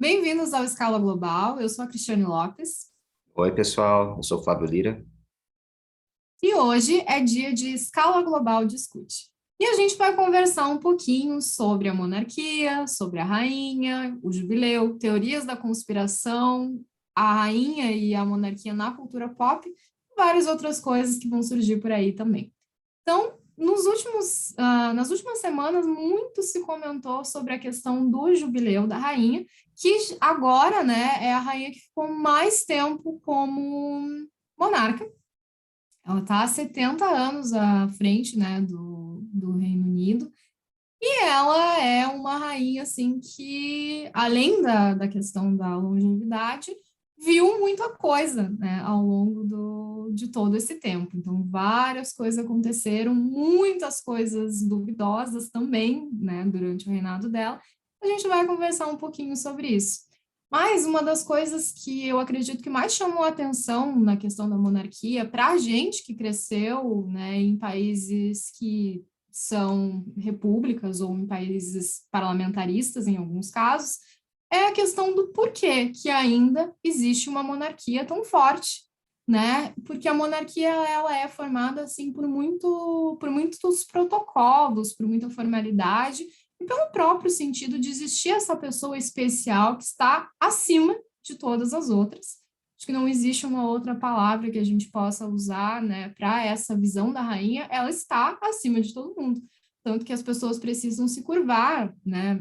Bem-vindos ao Escala Global. Eu sou a Cristiane Lopes Oi, pessoal, eu sou o Flávio Lira. e hoje é dia de Escala Global Discute. E a gente vai conversar um pouquinho sobre a monarquia, sobre a rainha, o jubileu, teorias da conspiração, a rainha e a monarquia na cultura pop, e várias outras coisas que vão surgir por aí também. Então, nas últimas semanas, muito se comentou sobre a questão do jubileu da rainha, que agora, né, é a rainha que ficou mais tempo como monarca. Ela está há 70 anos à frente, né, do Reino Unido. E ela é uma rainha, assim, que, além da questão da longevidade, viu muita coisa, né, ao longo de todo esse tempo. Então, várias coisas aconteceram, muitas coisas duvidosas também, né, durante o reinado dela. A gente vai conversar um pouquinho sobre isso. Mas uma das coisas que eu acredito que mais chamou a atenção na questão da monarquia, para a gente que cresceu, né, em países que são repúblicas ou em países parlamentaristas, em alguns casos, é a questão do porquê que ainda existe uma monarquia tão forte, né? Porque a monarquia ela é formada assim por muitos protocolos, por muita formalidade e pelo próprio sentido de existir essa pessoa especial que está acima de todas as outras. Acho que não existe uma outra palavra que a gente possa usar, né, para essa visão da rainha. Ela está acima de todo mundo, tanto que as pessoas precisam se curvar, né,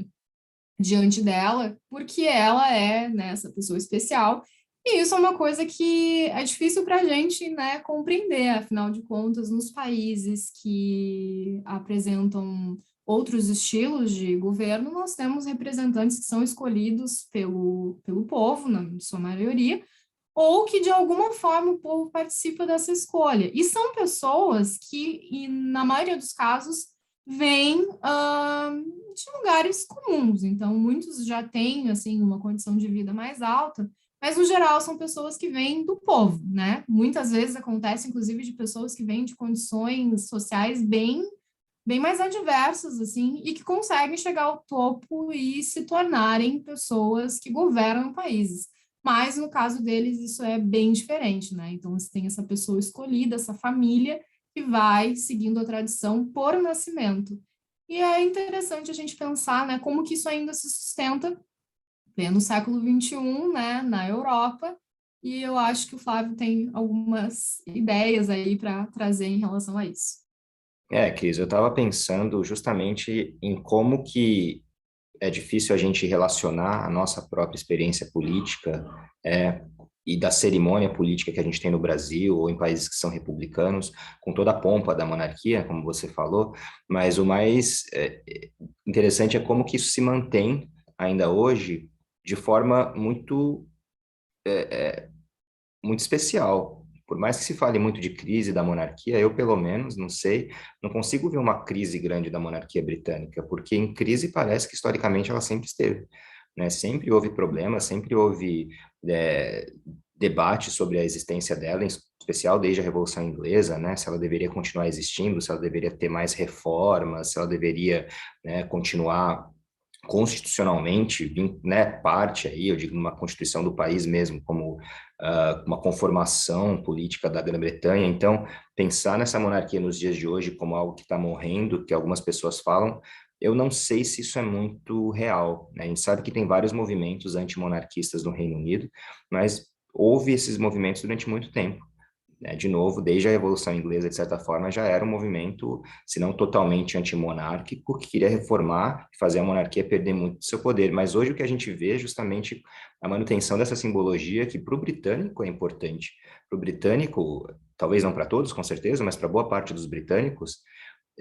diante dela, porque ela é, né, essa pessoa especial. E isso é uma coisa que é difícil para a gente, né, compreender, afinal de contas, nos países que apresentam outros estilos de governo, nós temos representantes que são escolhidos pelo povo, na sua maioria, ou que de alguma forma o povo participa dessa escolha. E são pessoas que, na maioria dos casos, vêm de lugares comuns. Então, muitos já têm assim uma condição de vida mais alta, mas no geral são pessoas que vêm do povo, né? Muitas vezes acontece, inclusive, de pessoas que vêm de condições sociais bem mais adversas, assim, e que conseguem chegar ao topo e se tornarem pessoas que governam países. Mas no caso deles, isso é bem diferente, né? Então, você tem essa pessoa escolhida, essa família, que vai seguindo a tradição por nascimento. E é interessante a gente pensar, né, como que isso ainda se sustenta no século XXI, né, na Europa, e eu acho que o Flávio tem algumas ideias aí para trazer em relação a isso. Cris, eu estava pensando justamente em como que é difícil a gente relacionar a nossa própria experiência política e da cerimônia política que a gente tem no Brasil ou em países que são republicanos, com toda a pompa da monarquia, como você falou, mas o mais interessante é como que isso se mantém ainda hoje de forma muito especial. Por mais que se fale muito de crise da monarquia, eu, pelo menos, não sei, não consigo ver uma crise grande da monarquia britânica, porque em crise parece que historicamente ela sempre esteve, né? Sempre houve problemas, sempre houve é, debate sobre a existência dela, em especial desde a Revolução Inglesa, né? Se ela deveria continuar existindo, se ela deveria ter mais reformas, se ela deveria, né, continuar constitucionalmente, né, parte aí, eu digo, uma constituição do país mesmo, como uma conformação política da Grã-Bretanha. Então, pensar nessa monarquia nos dias de hoje como algo que está morrendo, que algumas pessoas falam, eu não sei se isso é muito real, né? A gente sabe que tem vários movimentos antimonarquistas no Reino Unido, mas houve esses movimentos durante muito tempo, né? De novo, desde a Revolução Inglesa, de certa forma, já era um movimento, se não totalmente antimonárquico, que queria reformar e fazer a monarquia perder muito do seu poder. Mas hoje o que a gente vê é justamente a manutenção dessa simbologia que para o britânico é importante. Para o britânico, talvez não para todos, com certeza, mas para boa parte dos britânicos,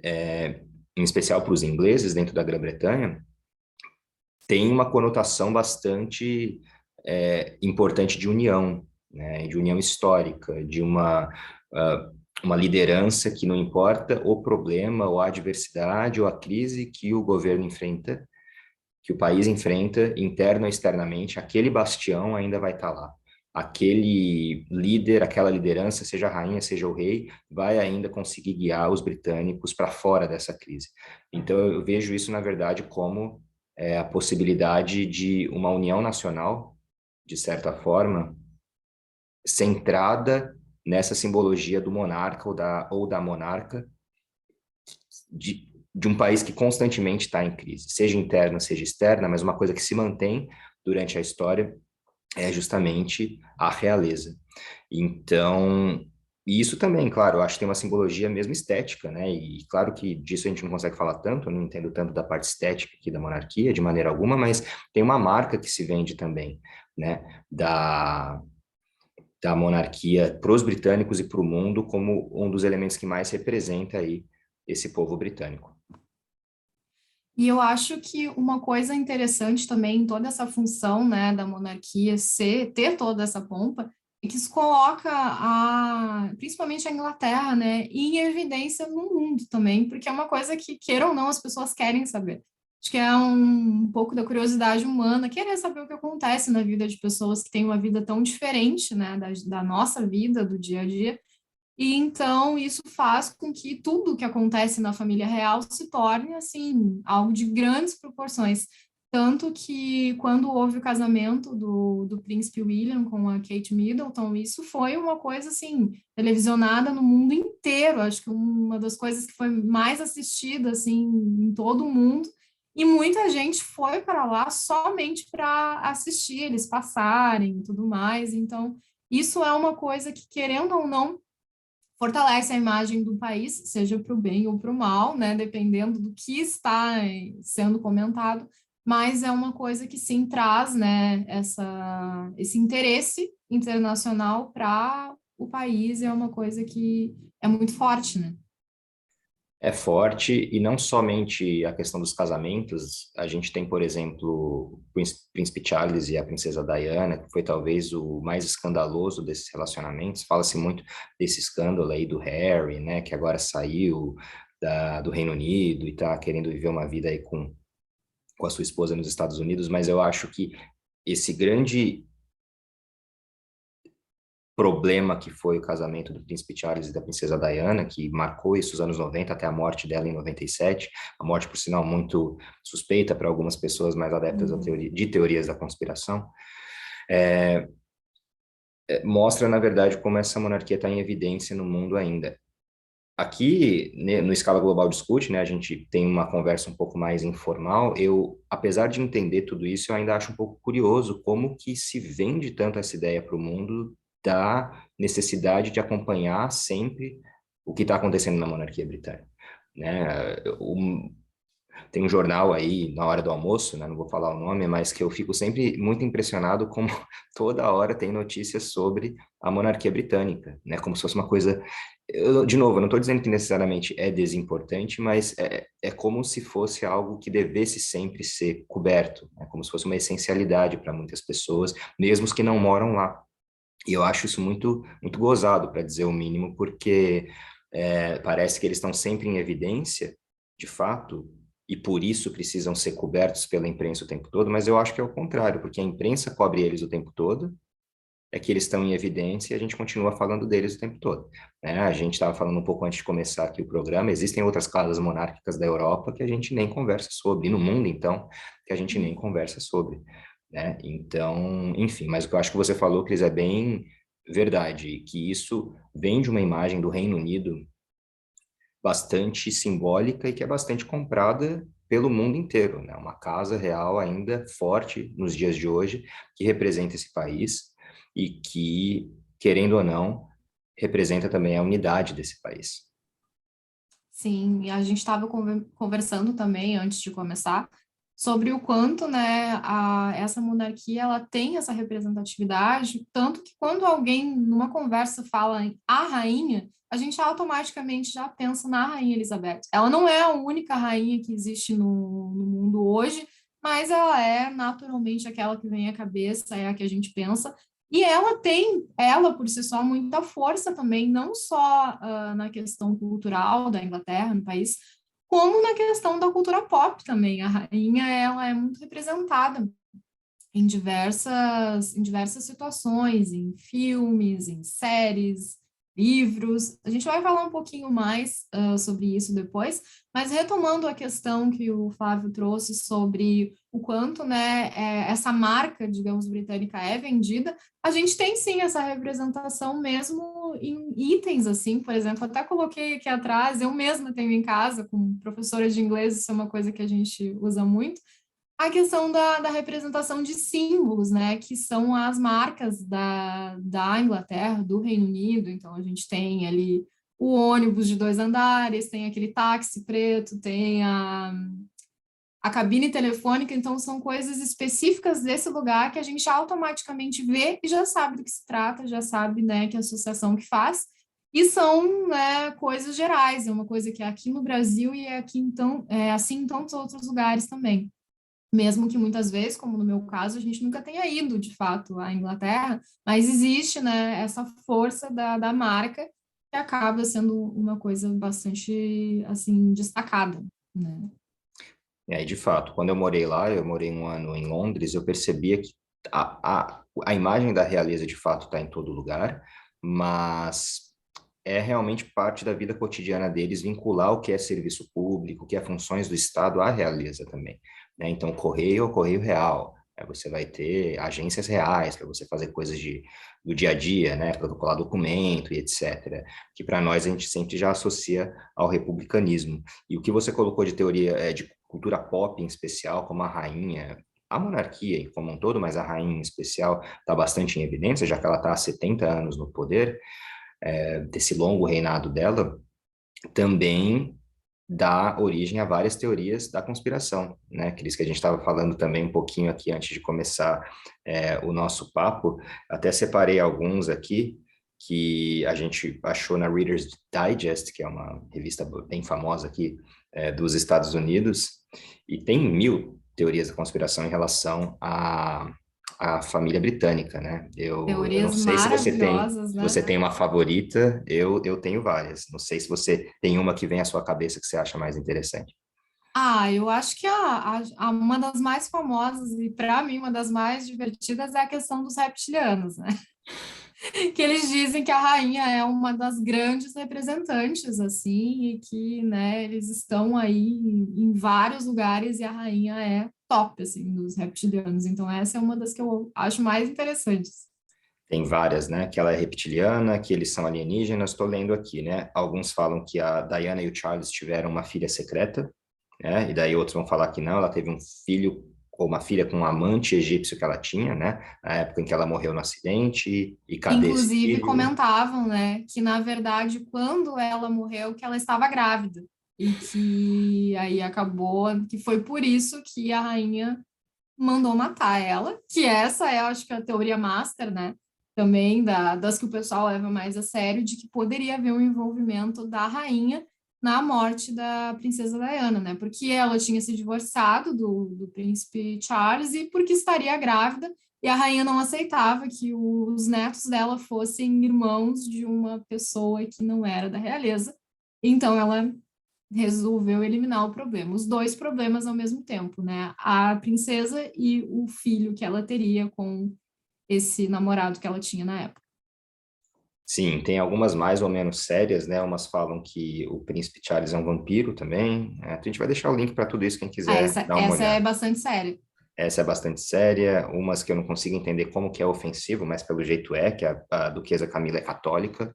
em especial para os ingleses dentro da Grã-Bretanha, tem uma conotação bastante importante de união, né, de união histórica, de uma liderança que não importa o problema, ou a adversidade, ou a crise que o governo enfrenta, que o país enfrenta, interno ou externamente, aquele bastião ainda vai estar lá. Aquele líder, aquela liderança, seja a rainha, seja o rei, vai ainda conseguir guiar os britânicos para fora dessa crise. Então, eu vejo isso, na verdade, como a possibilidade de uma união nacional, de certa forma, centrada nessa simbologia do monarca ou da monarca de um país que constantemente está em crise, seja interna, seja externa, mas uma coisa que se mantém durante a história é justamente a realeza. Então, e isso também, claro, eu acho que tem uma simbologia mesmo estética, né? E claro que disso a gente não consegue falar tanto, eu não entendo tanto da parte estética aqui da monarquia, de maneira alguma, mas tem uma marca que se vende também, né? Da monarquia para os britânicos e para o mundo como um dos elementos que mais representa aí esse povo britânico. E eu acho que uma coisa interessante também em toda essa função, né, da monarquia ter toda essa pompa, é que isso coloca principalmente a Inglaterra, né, em evidência no mundo também, porque é uma coisa que, queira ou não, as pessoas querem saber. Acho que é um pouco da curiosidade humana, querer saber o que acontece na vida de pessoas que têm uma vida tão diferente, né, da nossa vida, do dia a dia, e então isso faz com que tudo que acontece na família real se torne assim algo de grandes proporções. Tanto que quando houve o casamento do príncipe William com a Kate Middleton, isso foi uma coisa assim televisionada no mundo inteiro. Acho que uma das coisas que foi mais assistida assim em todo o mundo. E muita gente foi para lá somente para assistir eles passarem e tudo mais. Então, isso é uma coisa que, querendo ou não, fortalece a imagem do país, seja para o bem ou para o mal, né, dependendo do que está sendo comentado, mas é uma coisa que sim traz, né, esse interesse internacional para o país, é uma coisa que é muito forte, né? É forte, e não somente a questão dos casamentos, a gente tem, por exemplo, o Príncipe Charles e a Princesa Diana, que foi talvez o mais escandaloso desses relacionamentos. Fala-se muito desse escândalo aí do Harry, né, que agora saiu do Reino Unido e está querendo viver uma vida aí com a sua esposa nos Estados Unidos, mas eu acho que esse grande problema que foi o casamento do Príncipe Charles e da Princesa Diana, que marcou isso os anos 90 até a morte dela em 97, a morte, por sinal, muito suspeita para algumas pessoas mais adeptas Uhum. de teorias da conspiração, mostra, na verdade, como essa monarquia está em evidência no mundo ainda. Aqui, né, no Escala Global Discute, né, a gente tem uma conversa um pouco mais informal. Eu, apesar de entender tudo isso, eu ainda acho um pouco curioso como que se vende tanto essa ideia para o mundo da necessidade de acompanhar sempre o que está acontecendo na monarquia britânica, né? Tem um jornal aí na hora do almoço, né? Não vou falar o nome, mas que eu fico sempre muito impressionado como toda hora tem notícias sobre a monarquia britânica, né? Como se fosse uma coisa. De novo, eu não estou dizendo que necessariamente é desimportante, mas é como se fosse algo que devesse sempre ser coberto, né? Como se fosse uma essencialidade para muitas pessoas, mesmo os que não moram lá. E eu acho isso muito, muito gozado, para dizer o mínimo, porque parece que eles estão sempre em evidência, de fato, e por isso precisam ser cobertos pela imprensa o tempo todo, mas eu acho que é o contrário, porque a imprensa cobre eles o tempo todo, é que eles estão em evidência e a gente continua falando deles o tempo todo, né? A gente estava falando um pouco antes de começar aqui o programa, existem outras casas monárquicas da Europa que a gente nem conversa sobre, e no mundo, então, que a gente nem conversa sobre, né? Então, enfim, mas o que eu acho que você falou, Cris, é bem verdade, que isso vem de uma imagem do Reino Unido bastante simbólica e que é bastante comprada pelo mundo inteiro, né? Uma casa real ainda forte nos dias de hoje, que representa esse país e que, querendo ou não, representa também a unidade desse país. Sim, e a gente estava conversando também antes de começar sobre o quanto, né, essa monarquia ela tem essa representatividade, tanto que quando alguém numa conversa fala em a rainha, a gente automaticamente já pensa na rainha Elizabeth. Ela não é a única rainha que existe no mundo hoje, mas ela é naturalmente aquela que vem à cabeça, é a que a gente pensa. E ela por si só, muita força também, não só na questão cultural da Inglaterra, no país, como na questão da cultura pop também. A rainha, ela é muito representada em diversas situações, em filmes, em séries. livros. A gente vai falar um pouquinho mais sobre isso depois, mas retomando a questão que o Flávio trouxe sobre o quanto, né, essa marca, digamos, britânica é vendida, a gente tem sim essa representação mesmo em itens, assim, por exemplo, até coloquei aqui atrás, eu mesma tenho em casa, como professora de inglês, isso é uma coisa que a gente usa muito, a questão da representação de símbolos, né, que são as marcas da Inglaterra, do Reino Unido. Então, a gente tem ali o ônibus de 2 andares, tem aquele táxi preto, tem a cabine telefônica. Então, são coisas específicas desse lugar que a gente automaticamente vê e já sabe do que se trata, já sabe, né, que associação que faz. E são, né, coisas gerais, é uma coisa que é aqui no Brasil e é aqui, então, é assim em tantos outros lugares também, mesmo que muitas vezes, como no meu caso, a gente nunca tenha ido de fato à Inglaterra, mas existe, né, essa força da marca que acaba sendo uma coisa bastante assim destacada, né? E aí, de fato, quando eu morei lá, eu morei um ano em Londres, eu percebia que a imagem da realeza, de fato, está em todo lugar, mas é realmente parte da vida cotidiana deles vincular o que é serviço público, o que é funções do Estado à realeza também, né? Então, correio é o correio real. Você vai ter agências reais para você fazer coisas do dia a dia, né? Protocolar documento e etc. Que para nós a gente sempre já associa ao republicanismo. E o que você colocou de teoria de cultura pop em especial, como a rainha, a monarquia como um todo, mas a rainha em especial está bastante em evidência, já que ela está há 70 anos no poder, desse longo reinado dela, também dá origem a várias teorias da conspiração, né? Aqueles que a gente estava falando também um pouquinho aqui antes de começar o nosso papo. Até separei alguns aqui que a gente achou na Reader's Digest, que é uma revista bem famosa aqui dos Estados Unidos, e tem 1000 teorias da conspiração em relação à família britânica, né? Eu não Teorias sei maravilhosas, se né? você tem uma favorita, eu tenho várias. Não sei se você tem uma que vem à sua cabeça que você acha mais interessante. Ah, eu acho que uma das mais famosas e para mim uma das mais divertidas é a questão dos reptilianos, né? Que eles dizem que a rainha é uma das grandes representantes, assim, e que, né, eles estão aí em vários lugares e a rainha é top, assim, dos reptilianos. Então, essa é uma das que eu acho mais interessantes. Tem várias, né? Que ela é reptiliana, que eles são alienígenas. Estou lendo aqui, né? Alguns falam que a Diana e o Charles tiveram uma filha secreta, né? E daí outros vão falar que não, ela teve um filho ou uma filha com um amante egípcio que ela tinha, né? Na época em que ela morreu no acidente. E cadê esse Inclusive, filho? comentavam, né, que, na verdade, quando ela morreu, que ela estava grávida. E que aí acabou, que foi por isso que a rainha mandou matar ela, que essa é, acho que, a teoria master, né? Também das que o pessoal leva mais a sério, de que poderia haver um envolvimento da rainha na morte da princesa Diana, né? Porque ela tinha se divorciado do príncipe Charles e porque estaria grávida, e a rainha não aceitava que os netos dela fossem irmãos de uma pessoa que não era da realeza. Então ela resolveu eliminar o problema, os dois problemas ao mesmo tempo, né? A princesa e o filho que ela teria com esse namorado que ela tinha na época. Sim, tem algumas mais ou menos sérias, né? Umas falam que o príncipe Charles é um vampiro também. A gente vai deixar o link para tudo isso, quem Ah, quiser dar uma essa é olhada. bastante séria. Essa é bastante séria, umas que eu não consigo entender como que é ofensivo, mas pelo jeito que a duquesa Camila é católica,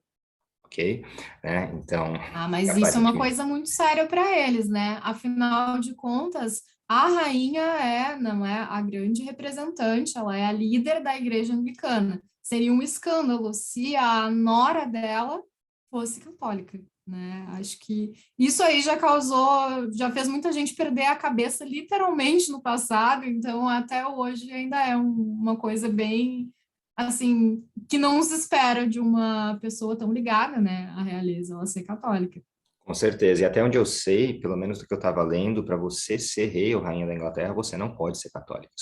ok? Né? Então, Ah, mas isso é uma aparentemente, coisa muito séria para eles, né? Afinal de contas, a rainha não é a grande representante, ela é a líder da igreja anglicana. Seria um escândalo se a nora dela fosse católica, né? Acho que isso aí já causou, já fez muita gente perder a cabeça literalmente no passado, então até hoje ainda é uma coisa bem assim, que não se espera de uma pessoa tão ligada, né, à realeza, ela ser católica. com certeza. E até onde eu sei, pelo menos do que eu estava lendo, para você ser rei ou rainha da Inglaterra, você não pode ser católico.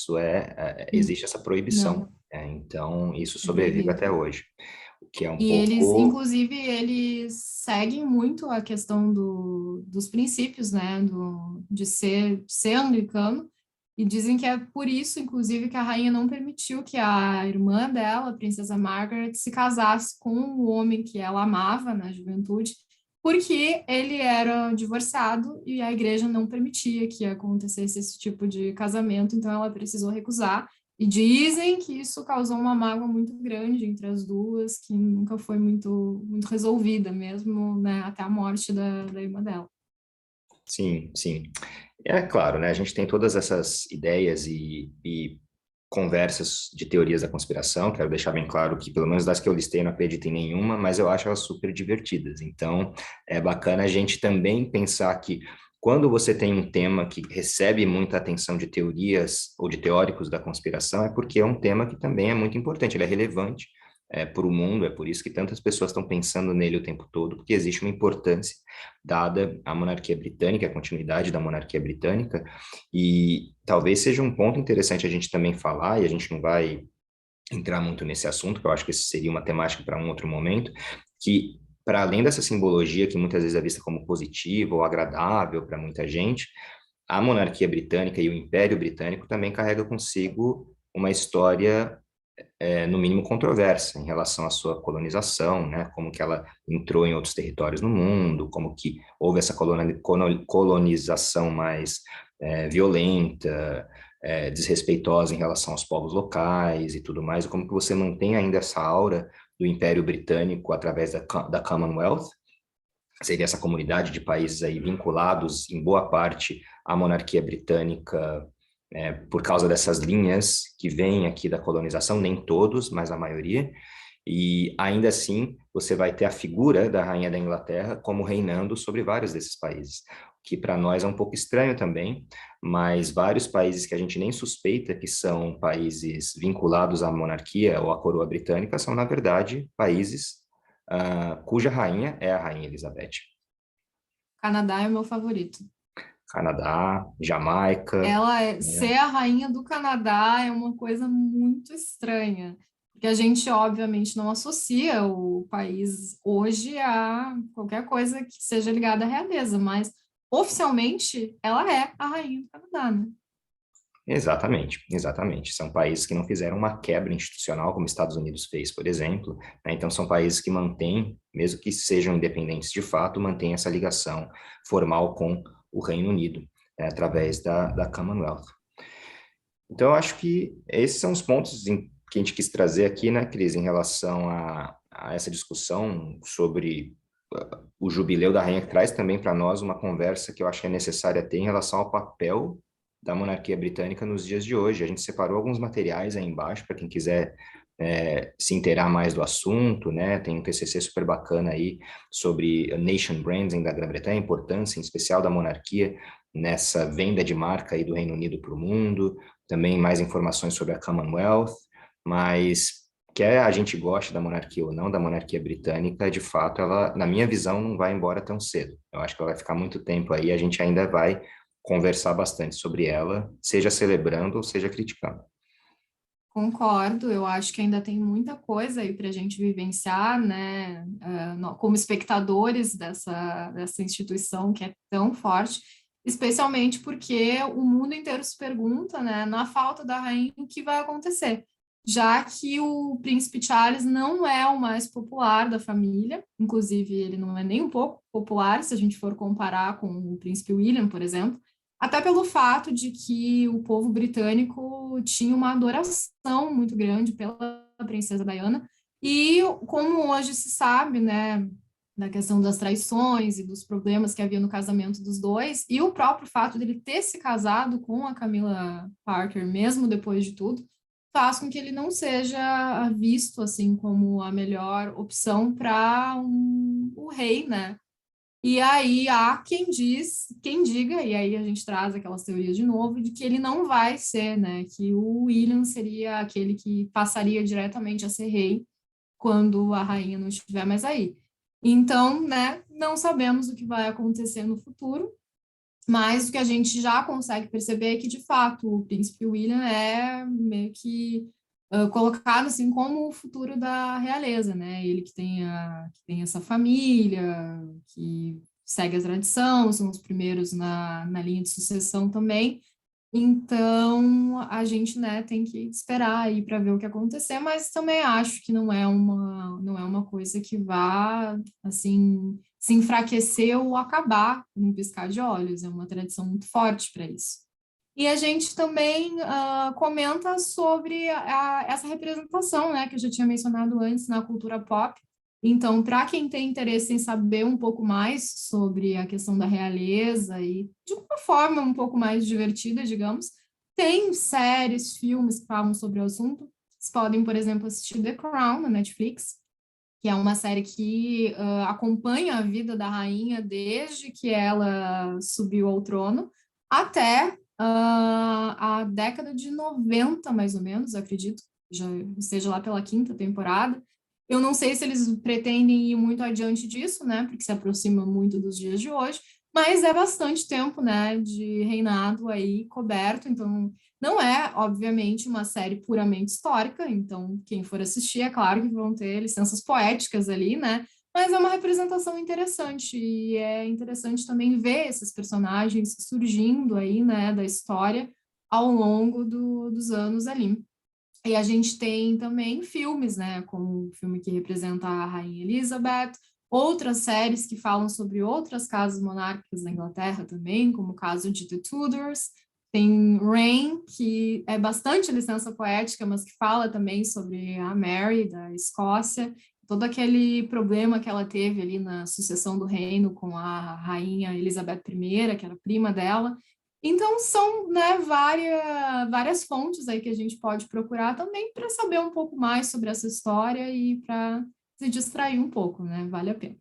Existe essa proibição. Não, Então, isso é sobrevive proibido. até hoje, o que é um E eles, pouco. inclusive, eles seguem muito a questão dos princípios, né, de ser anglicano, E dizem que é por isso, inclusive, que a rainha não permitiu que a irmã dela, a princesa Margaret, se casasse com o homem que ela amava na juventude, porque ele era divorciado e a igreja não permitia que acontecesse esse tipo de casamento, então ela precisou recusar. E dizem que isso causou uma mágoa muito grande entre as duas, que nunca foi muito resolvida mesmo, né, até a morte da irmã dela. Sim, sim. É claro, né? A gente tem todas essas ideias e conversas de teorias da conspiração. Quero deixar bem claro que, pelo menos das que eu listei, eu não acredito em nenhuma, mas eu acho elas super divertidas. Então, é bacana a gente também pensar que quando você tem um tema que recebe muita atenção de teorias ou de teóricos da conspiração, é porque é um tema que também é muito importante, ele é relevante. Para o mundo, é por isso que tantas pessoas estão pensando nele o tempo todo, porque existe uma importância dada à monarquia britânica, a continuidade da monarquia britânica, e talvez seja um ponto interessante a gente também falar, e a gente não vai entrar muito nesse assunto, que eu acho que isso seria uma temática para um outro momento, que para além dessa simbologia que muitas vezes é vista como positiva ou agradável para muita gente, a monarquia britânica e o Império Britânico também carrega consigo uma história no mínimo controversa em relação à sua colonização, né? Como que ela entrou em outros territórios no mundo, como que houve essa colonização mais violenta, desrespeitosa em relação aos povos locais e tudo mais, e como que você mantém ainda essa aura do Império Britânico através da Commonwealth, seria essa comunidade de países aí vinculados em boa parte à monarquia britânica, por causa dessas linhas que vêm aqui da colonização, nem todos, mas a maioria, e ainda assim você vai ter a figura da rainha da Inglaterra como reinando sobre vários desses países, que para nós é um pouco estranho também, mas vários países que a gente nem suspeita que são países vinculados à monarquia ou à coroa britânica são, na verdade, países cuja rainha é a Rainha Elizabeth. Canadá é o meu favorito. Canadá, Jamaica, Ser né? a rainha do Canadá é uma coisa muito estranha, porque a gente obviamente não associa o país hoje a qualquer coisa que seja ligada à realeza, mas oficialmente ela é a rainha do Canadá, né? Exatamente, exatamente. São países que não fizeram uma quebra institucional, como Estados Unidos fez, por exemplo, né? Então, são países que mantêm, mesmo que sejam independentes de fato, mantêm essa ligação formal com o Reino Unido, né, através da Commonwealth. Então, eu acho que esses são os pontos que a gente quis trazer aqui, né, Cris, em relação a essa discussão sobre o jubileu da rainha, que traz também para nós uma conversa que eu acho que é necessária ter em relação ao papel da monarquia britânica nos dias de hoje. A gente separou alguns materiais aí embaixo para quem quiser se inteirar mais do assunto, né? Tem um TCC super bacana aí sobre a nation branding da Grã-Bretanha, a importância em especial da monarquia nessa venda de marca aí do Reino Unido para o mundo. Também mais informações sobre a Commonwealth, mas quer a gente goste da monarquia ou não, da monarquia britânica, de fato, ela, na minha visão, não vai embora tão cedo. Eu acho que ela vai ficar muito tempo aí, a gente ainda vai conversar bastante sobre ela, seja celebrando ou seja criticando. Concordo, eu acho que ainda tem muita coisa aí para a gente vivenciar, né, como espectadores dessa instituição que é tão forte, especialmente porque o mundo inteiro se pergunta, né, na falta da rainha, o que vai acontecer, já que o príncipe Charles não é o mais popular da família, inclusive ele não é nem um pouco popular, se a gente for comparar com o príncipe William, por exemplo, até pelo fato de que o povo britânico tinha uma adoração muito grande pela princesa Diana, e como hoje se sabe, né, da questão das traições e dos problemas que havia no casamento dos dois, e o próprio fato dele ter se casado com a Camilla Parker, mesmo depois de tudo, faz com que ele não seja visto assim como a melhor opção para o rei, né? E aí há quem diga, e aí a gente traz aquelas teorias de novo, de que ele não vai ser, né? Que o William seria aquele que passaria diretamente a ser rei quando a rainha não estiver mais aí. Então, né, não sabemos o que vai acontecer no futuro, mas o que a gente já consegue perceber é que, de fato, o príncipe William é meio que colocado assim como o futuro da realeza, né? Ele que tem essa família, que segue a tradição, são os primeiros na linha de sucessão também. Então, a gente, né, tem que esperar aí para ver o que acontecer, mas também acho que não é uma coisa que vá, assim, se enfraquecer ou acabar num piscar de olhos. É uma tradição muito forte para isso. E a gente também comenta sobre essa representação, né, que eu já tinha mencionado antes na cultura pop. Então, para quem tem interesse em saber um pouco mais sobre a questão da realeza e de uma forma um pouco mais divertida, digamos, tem séries, filmes que falam sobre o assunto. Vocês podem, por exemplo, assistir The Crown na Netflix, que é uma série que acompanha a vida da rainha desde que ela subiu ao trono até a década de 90, mais ou menos, acredito, já esteja lá pela quinta temporada. Eu não sei se eles pretendem ir muito adiante disso, né, porque se aproxima muito dos dias de hoje, mas é bastante tempo, né, de reinado aí coberto, então não é, obviamente, uma série puramente histórica, então quem for assistir, é claro que vão ter licenças poéticas ali, né? Mas é uma representação interessante e é interessante também ver esses personagens surgindo aí, né, da história ao longo dos anos ali. E a gente tem também filmes, né, como o filme que representa a Rainha Elizabeth, outras séries que falam sobre outras casas monárquicas da Inglaterra também, como o caso de The Tudors. Tem Reign, que é bastante licença poética, mas que fala também sobre a Mary da Escócia, todo aquele problema que ela teve ali na sucessão do reino com a rainha Elizabeth I, que era prima dela. Então, são, né, várias fontes aí que a gente pode procurar também para saber um pouco mais sobre essa história e para se distrair um pouco, né? Vale a pena.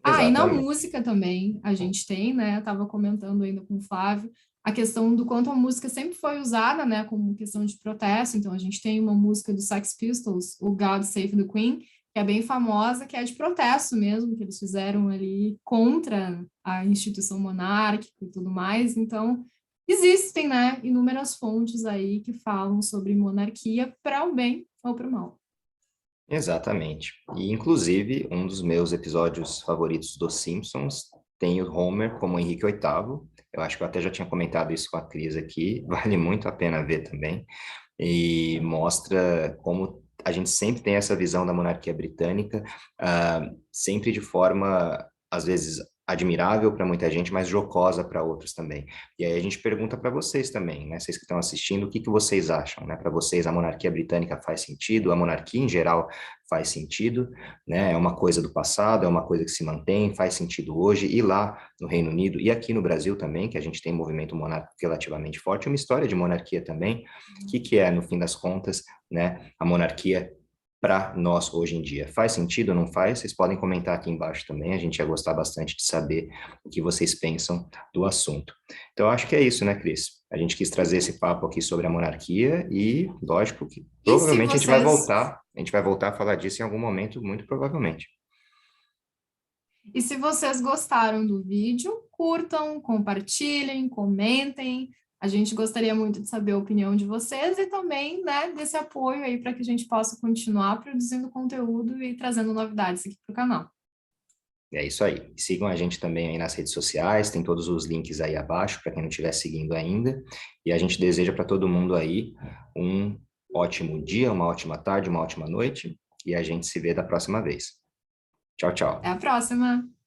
Ah, e na Exatamente. música também a gente tem, né? Eu estava comentando ainda com o Flávio a questão do quanto a música sempre foi usada, né, como questão de protesto. Então, a gente tem uma música do Sex Pistols, o God Save the Queen, que é bem famosa, que é de protesto mesmo, que eles fizeram ali contra a instituição monárquica e tudo mais. Então, existem, né, inúmeras fontes aí que falam sobre monarquia para o bem ou para o mal. Exatamente. E, inclusive, um dos meus episódios favoritos dos Simpsons tem o Homer como Henrique VIII. Eu acho que eu até já tinha comentado isso com a Cris aqui. Vale muito a pena ver também. E mostra como a gente sempre tem essa visão da monarquia britânica, sempre de forma, às vezes, admirável para muita gente, mas jocosa para outros também. E aí a gente pergunta para vocês também, né? Vocês que estão assistindo, o que que vocês acham, né? Para vocês, a monarquia britânica faz sentido? A monarquia em geral faz sentido, né? É uma coisa do passado, é uma coisa que se mantém, faz sentido hoje, e lá no Reino Unido e aqui no Brasil também, que a gente tem um movimento monárquico relativamente forte, uma história de monarquia também. O que que é, no fim das contas, né, a monarquia para nós hoje em dia? Faz sentido ou não faz? Vocês podem comentar aqui embaixo também, a gente ia gostar bastante de saber o que vocês pensam do assunto. Então, eu acho que é isso, né, Cris? A gente quis trazer esse papo aqui sobre a monarquia e, lógico, que E se provavelmente vocês a gente vai voltar a falar disso em algum momento, muito provavelmente. E se vocês gostaram do vídeo, curtam, compartilhem, comentem. A gente gostaria muito de saber a opinião de vocês e também, né, desse apoio aí para que a gente possa continuar produzindo conteúdo e trazendo novidades aqui para o canal. É isso aí. Sigam a gente também aí nas redes sociais, tem todos os links aí abaixo para quem não estiver seguindo ainda. E a gente deseja para todo mundo aí um ótimo dia, uma ótima tarde, uma ótima noite. E a gente se vê da próxima vez. Tchau, Até tchau. a próxima!